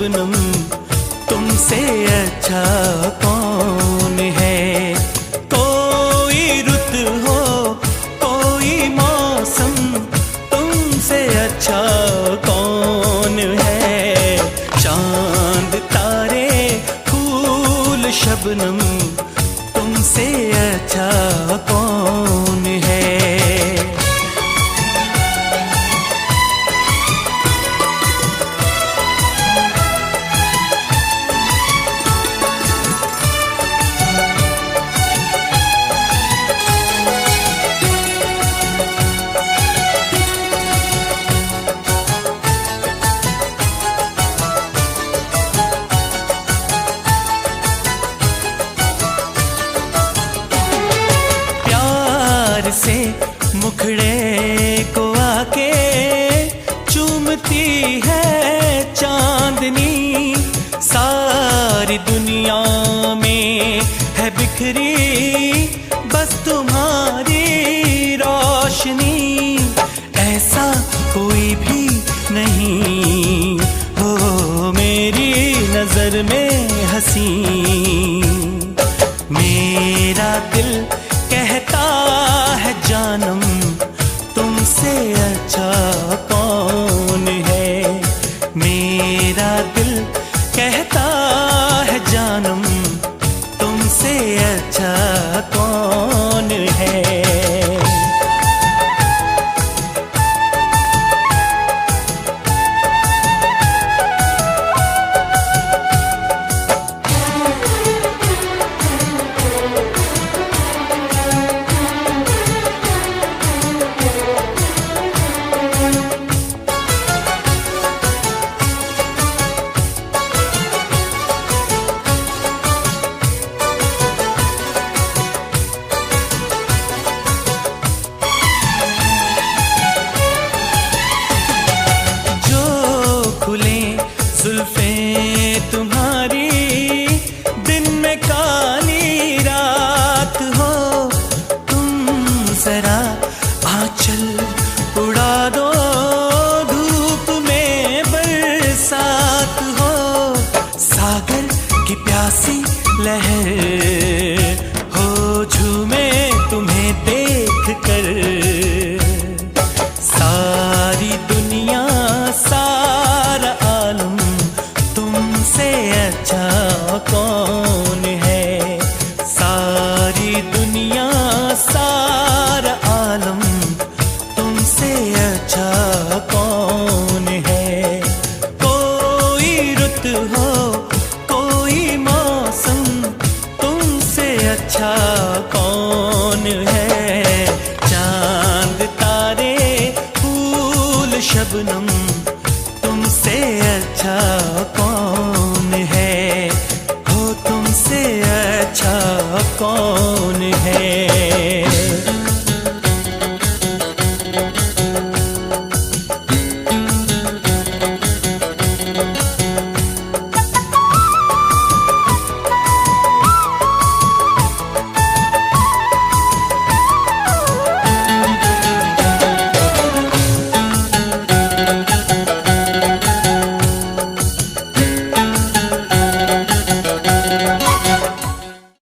शबनम तुमसे अच्छा कौन है। कोई रुत हो कोई मौसम तुमसे अच्छा कौन है। चांद तारे फूल शबनम तुमसे अच्छा कौन है। से मुखड़े को आके चूमती है चांदनी। सारी दुनिया में है बिखरी बस तुम्हारी रोशनी। ऐसा कोई भी नहीं हो मेरी नजर में हंसी। मेरा दिल कहता है जानम तुमसे अच्छा कौन है। मेरा दिल कहता है जानम तुमसे अच्छा कौन है। जुल्फें तुम्हारी दिन में काली रात हो। तुम जरा आंचल उड़ा दो धूप में बरसात हो। सागर की प्यासी लहर हो झूमे तुम्हें देख कर। सारी दुनिया सारा आलम तुमसे अच्छा कौन है। सारी दुनिया सारा आलम तुमसे अच्छा कौन